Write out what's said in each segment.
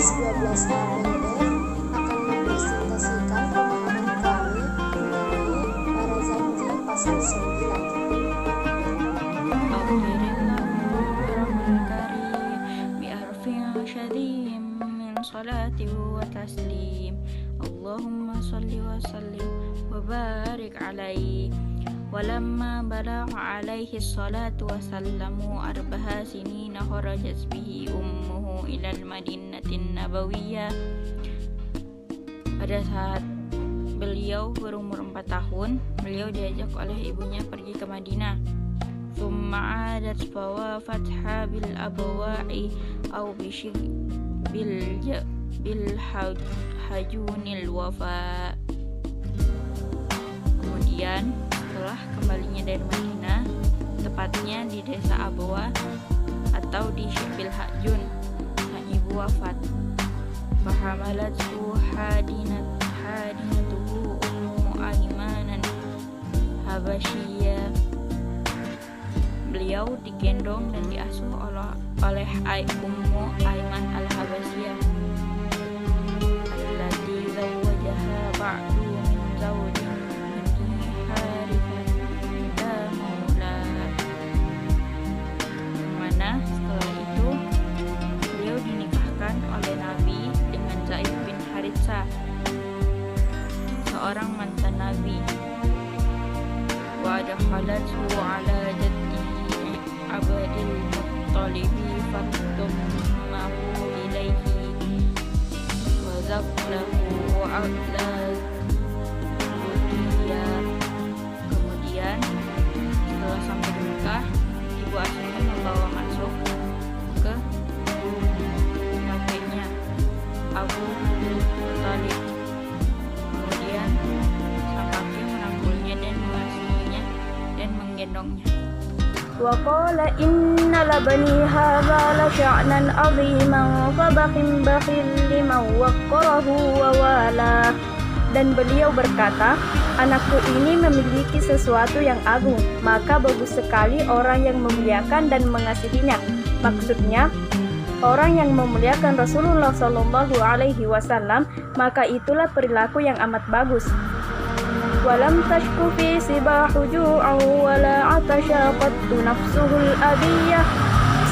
Podcast 12 APD akan mempresentasikan pemahaman kami mengenai para janji pasal 9. Allahumma salli wa sallim wa barik alaihi. Walamma balagha alaihi salatu wa sallamu arba'a sinina kharajat bihi ummuhu ilal madinatin nabawiyah. Pada saat beliau berumur 4 tahun, beliau diajak oleh ibunya pergi ke Madinah. Thumma adat fawafat bil abwa'i aw bil hajunil wafa. Kemudian setelah kembalinya dari Madinah, tepatnya di desa Abwa atau di Syibil Hajun, sang ibu wafat. Fahamalatu hadinatuhu ummu Aimanan Habasyiyah. Beliau digendong dan diasuh oleh Ummu Aiman al-Habasyiyah. Allati zawwajaha ba'du min zawjin setelah itu beliau dinikahkan oleh Nabi dengan Zaid bin Haritsah, seorang mantan Nabi. Wa dakhalathu ala jaddihi Abdul Muttalib fatummahu ilaihi wa zaklahu ala Budiya. Kemudian setelah sampai di Mekah, ibu asuhnya membawa masuk ke kakeknya Abu Thalib. Kemudian sang kakek merangkulnya dan mengasuhnya dan menggendongnya. Wa qala inna labani hadza la sya'nan 'aziman fa bakhil liman waqqarahu wa wala. Dan beliau berkata, anakku ini memiliki sesuatu yang agung, maka bagus sekali orang yang memuliakan dan mengasihinya. Maksudnya, orang yang memuliakan Rasulullah Shallallahu Alaihi Wasallam, maka itulah perilaku yang amat bagus. Walam tashku fi sibahu ju'an wala atasha qattu nafsuhul abiyah.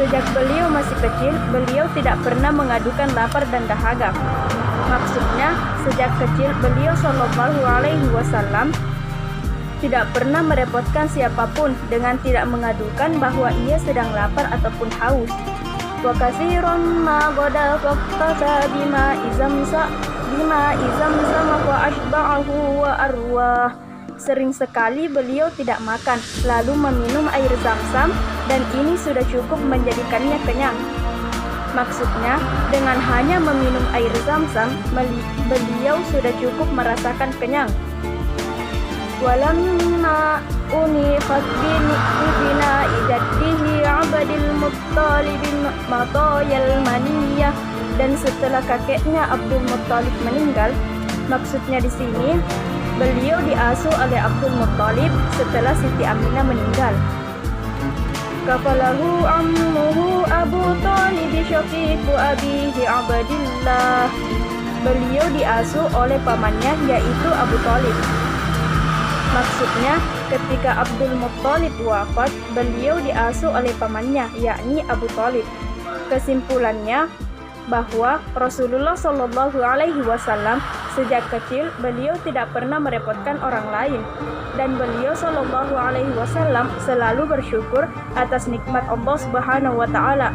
Sejak beliau masih kecil, beliau tidak pernah mengadukan lapar dan dahaga. Maksudnya, sejak kecil beliau Shallallahu Alaihi Wasallam tidak pernah merepotkan siapapun dengan tidak mengadukan bahwa ia sedang lapar ataupun haus. Wa katsiran ma qada faqata bima izam wa ashba'ahu wa arwah. Sering sekali beliau tidak makan, lalu meminum air zam-zam, dan ini sudah cukup menjadikannya kenyang. Maksudnya, dengan hanya meminum air zam-zam, beliau sudah cukup merasakan kenyang. Walamma unifat bina ijaddihi Abdul Muttalib matayal maniyah. Dan setelah kakeknya Abdul Muttalib meninggal, maksudnya di sini, beliau diasuh oleh Abdul Muttalib setelah Siti Aminah meninggal. Kafalahu ammuhu Abu Thalib syaqiqu abihi Abdillah. Beliau diasuh oleh pamannya, yaitu Abu Thalib. Maksudnya, ketika Abdul Muttalib wafat, beliau diasuh oleh pamannya, yakni Abu Thalib. Kesimpulannya, bahwa Rasulullah Shallallahu Alaihi Wasallam sejak kecil beliau tidak pernah merepotkan orang lain, dan beliau Shallallahu Alaihi Wasallam selalu bersyukur atas nikmat Allah Subhanahu Wa Taala.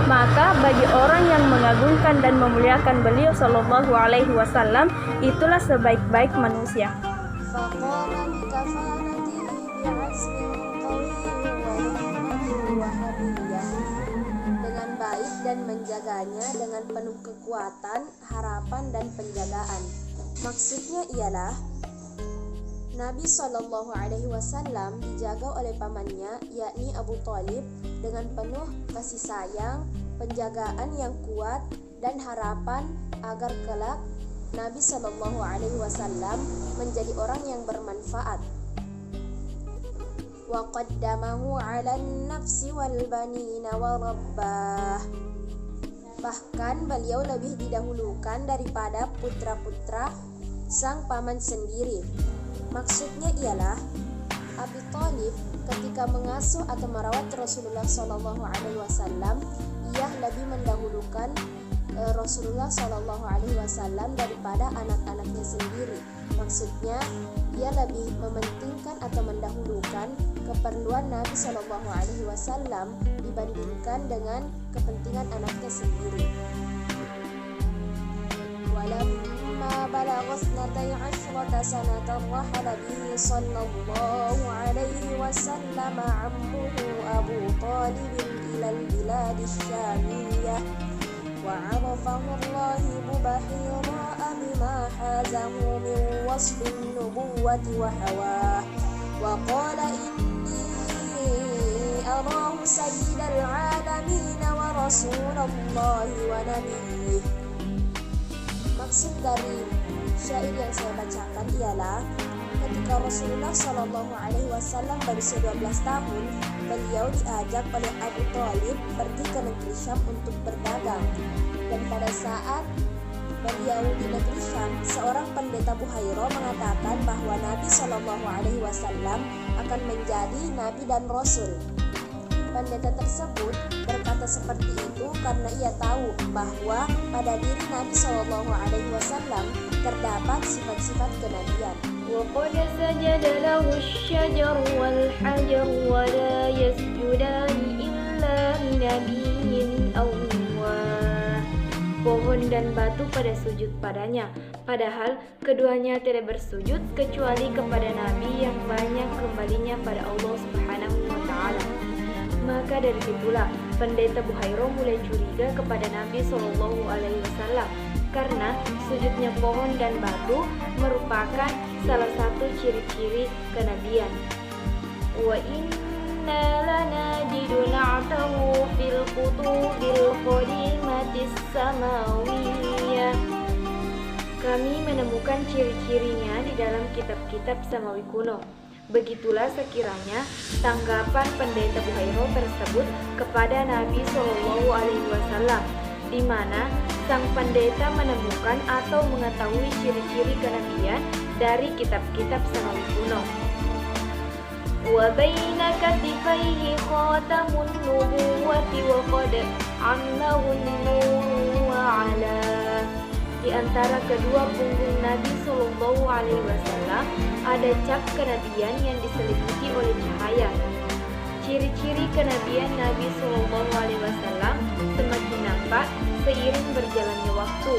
Maka bagi orang yang mengagungkan dan memuliakan beliau Shallallahu Alaihi Wasallam, itulah sebaik-baik manusia. Dengan baik dan menjaganya dengan penuh kekuatan, harapan dan penjagaan. Maksudnya ialah Nabi Shallallahu Alaihi Wasallam dijaga oleh pamannya, yakni Abu Thalib, dengan penuh kasih sayang, penjagaan yang kuat dan harapan agar kelak Nabi Shallallahu Alaihi Wasallam menjadi orang yang bermanfaat. Wa qaddamahu 'alan nafsi wal banina wa rabbah. Bahkan beliau lebih didahulukan daripada putra-putra sang paman sendiri. Maksudnya ialah Abi Thalib ketika mengasuh atau merawat Rasulullah SAW, ia lebih mendahulukan Rasulullah SAW daripada anak-anaknya sendiri. Maksudnya ia lebih mementingkan atau mendahulukan keperluan Nabi SAW dibandingkan dengan kepentingan anaknya sendiri. Walamma balagha 12 sanatan rahala bihi sallallahu alaihi wasallam ammuhu Abu Talib ila al-bilad asy-syamiyah wa 'arafahu ar-rahib bahira bima hazahu min wasf an-nubuwwati wa hawah wa qala inni arahu sayyidal 'alamin wa rasulallahi wa nabiyyih. Maksud dari syair yang saya bacakan ialah ketika Rasulullah SAW berusia 12 tahun, beliau diajak oleh Abu Thalib pergi ke negeri Syam untuk berdagang. Dan pada saat beliau di negeri Syam, seorang pendeta Buhairah mengatakan bahwa Nabi SAW akan menjadi Nabi dan Rasul. Pendeta tersebut berkata seperti itu karena ia tahu bahwa pada diri Nabi SAW terdapat sifat-sifat kenabian. وقد سجد له الشجر والحجر ولا يسجدان إلا لنبي أواه. Pohon dan batu pada sujud padanya, padahal keduanya tidak bersujud kecuali kepada Nabi yang banyak kembalinya pada Allah Subhanahu wa Ta'ala. Maka dari situlah pendeta Buhairah mulai curiga kepada Nabi SAW karena sujudnya pohon dan batu merupakan salah satu ciri-ciri kenabian. Wa inna lanajidu na'tahu fil kutubil qadimatis samawiyah. Kami menemukan ciri-cirinya di dalam kitab-kitab samawi kuno. Begitulah sekiranya tanggapan pendeta Buhairah tersebut kepada Nabi SAW, di mana sang pendeta menemukan atau mengetahui ciri-ciri kenabian dari kitab-kitab samawi kuno. Wa baina katifaihi khatamun nubuwwati wa qad annahu an-nur wa ala. Di antara kedua punggung Nabi SAW ada cap kenabian yang diselimuti oleh cahaya. Ciri-ciri kenabian Nabi SAW semakin nampak seiring berjalannya waktu.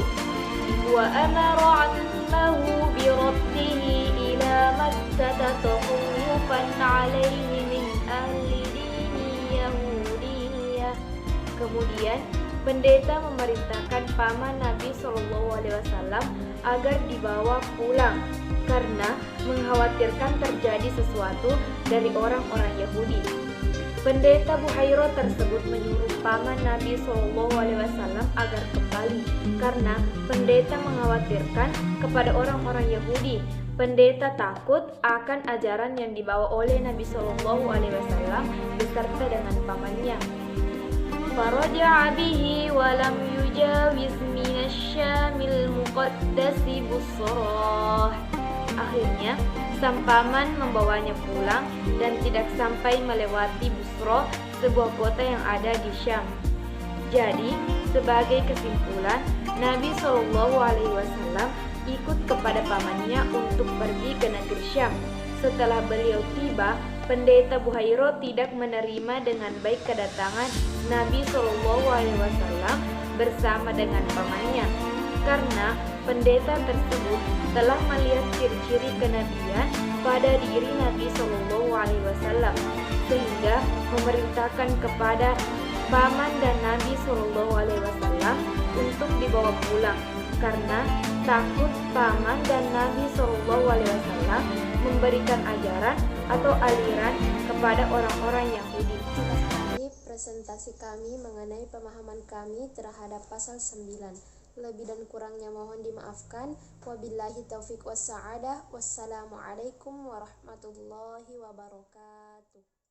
Wa amara annahu bi raddihi ila Makkah takhufan alaihi min ahli dini Yahudiyah. Kemudian pendeta memerintahkan paman Nabi SAW agar dibawa pulang karena mengkhawatirkan terjadi sesuatu dari orang-orang Yahudi. Pendeta Buhairah tersebut menyuruh paman Nabi SAW agar kembali karena pendeta mengkhawatirkan kepada orang-orang Yahudi. Pendeta takut akan ajaran yang dibawa oleh Nabi SAW beserta dengan pamannya. Faraja'a bihi wa lam yujawiz minasyamil muqaddasi Busrah. Akhirnya sang paman membawanya pulang dan tidak sampai melewati Busrah, sebuah kota yang ada di Syam. Jadi, sebagai kesimpulan, Nabi SAW ikut kepada pamannya untuk pergi ke negeri Syam. Setelah beliau tiba, pendeta Buhairah tidak menerima dengan baik kedatangan Nabi SAW bersama dengan pamannya, karena pendeta tersebut telah melihat ciri-ciri kenabian pada diri Nabi SAW, sehingga memerintahkan kepada paman dan Nabi SAW untuk dibawa pulang, karena takut paman dan Nabi SAW memberikan ajaran atau aliran kepada orang-orang Yahudi. Ini presentasi kami mengenai pemahaman kami terhadap pasal 9. Lebih dan kurangnya mohon dimaafkan. Wabillahi taufiq wassa'adah. Wassalamualaikum warahmatullahi wabarakatuh.